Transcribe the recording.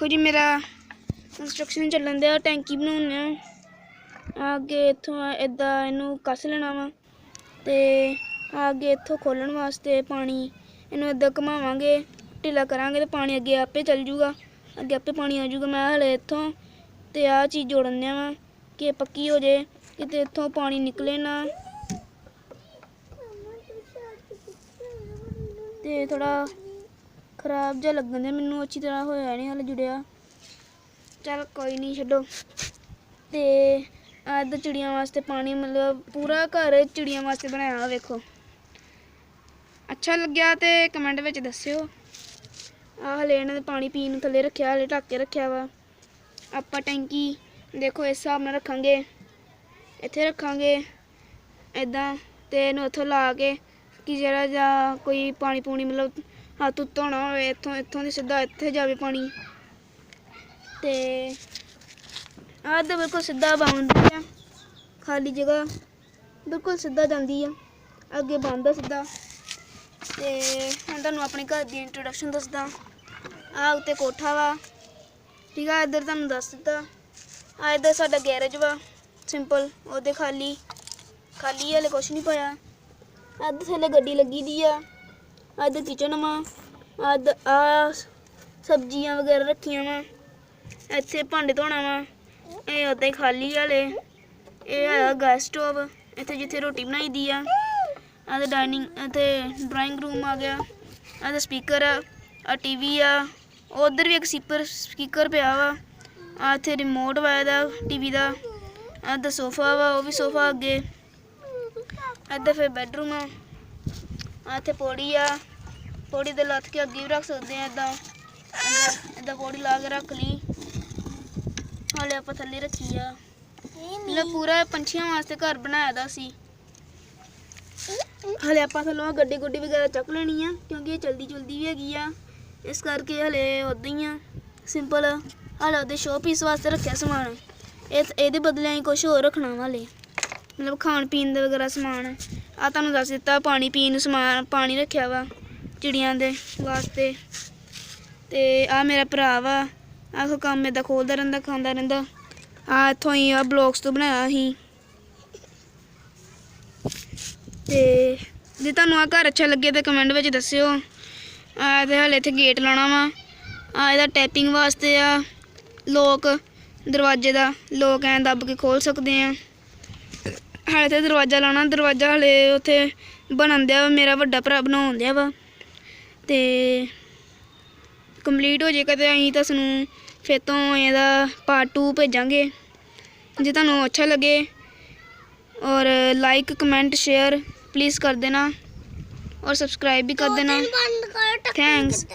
देखो जी मेरा कंस्ट्रक्शन चलन दिया टैंकी बनाने आगे इत्थों इदा इनू कस लेना वा ते आगे इत्थों खोलन वास्ते पानी इनू इदा घुमावांगे ढिला करांगे तो पानी अगे आपे चल जूगा अगे आपे पानी आ जूगा। मैं हले इत्थों ते आ चीज़ जोड़न दिया वा कि पक्की हो जाए कि इत्थों पानी निकले ना ते थोड़ा खराब जा लगन दिया मैनू अच्छी तरह होया नहीं हले जुड़िया। चल कोई नहीं छड्डो। ते इधर चिड़ियां वास्ते पानी मतलब पूरा घर चिड़ियां वास्ते बनाया वेखो। अच्छा लग्या तो कमेंट विच दस्सिओ। हले इन्होंने पानी पीन थल्ले रखा हले ढक के रखा वा। आपां टैंकी देखो इस हिसाब नाल रखांगे इत्थे रखांगे इदां ते इन्हूं इत्थों ला के कि जरा जा कोई पानी पूनी मतलब हत्थ हुत्थ धोना होवे इत्थों दी सीधा इत्थे जावे पानी। ते बिल्कुल सीधा बाउंड्री है खाली जगह बिल्कुल सीधा जाती है अगे बंद है सीधा। तो हम तुहानूं अपने घर की इंट्रोडक्शन दसदा। आ उत्ते कोठा वा ठीक है इधर तुहानूं दस दित्ता। आ इधर साडा गैरेज वा सिंपल ओहदे खाली हले कुछ नहीं पाया। अद्ध थल्ले गड्डी लगी दी आ अद्ध किचन वा अद्ध आ सब्जियां वगैरह रखियां वा इत्थे भांडे धोना वा ये उदा ही खाली हले ये है गैस स्टोव इत्थे जिथे रोटी बनाई दी आ डाइनिंग इत्थे ड्राइंग रूम आ गया। इत्थे स्पीकर आ टीवी आ उधर भी एक स्पीकर पिया वा इत्थे रिमोट वा इहदा टीवी दा। इधर सोफा वा वो भी सोफा अगे इधर फिर बैडरूम आ इत्थे पौड़ी आ पौड़ी दे लत्थ के अगे भी रख सकते हैं इदा इदा पौड़ी ला के रख ली। हाले आप थल्ले रखी आ मतलब पूरा पंछियों वास्ते घर बनाया दा सी। हाले आप थल्लों गड्डी गुड्डी वगैरह चक लेनी है क्योंकि ये चलती चुलती भी हैगी आ इस करके हले उदा ही आ सिंपल। हाले उहदे शो पीस वास्ते रखा समान ये बदले कुछ होर रखना हाले मतलब खान पीन दे वगैरह समान आ तुहानूं दस दित्ता। पानी पीन समान पानी रखा वा चिड़ियां दे वास्ते। ते आ मेरा भरा वा आखो कम्म इदा खोलदा रहिंदा खांदा रहिंदा। आ इत्थों ही आ ब्लॉक्स तो बनाया ही। ते जे तुहानूं आ घर अच्छा लगे तो कमेंट विच दस्सिओ। ते हले इत्थे गेट लाना वा इहदा टैपिंग वास्ते आ लॉक दरवाजे दा लॉक ऐं दब के खोल सकते हैं। हले इत्थे दरवाजा लाना दरवाजा हले उत्थे बनन दिया वा मेरा वड्डा भरा बनाउण दिया वा ते कंप्लीट हो जाएगा तो असीं तुहानूं फिर तो ਇਹਦਾ पार्ट 2 भेजांगे। जे तुहानूं अच्छा लगे और लाइक कमेंट शेयर प्लीज़ कर देना और सब्सक्राइब भी कर देना। थैंक्स।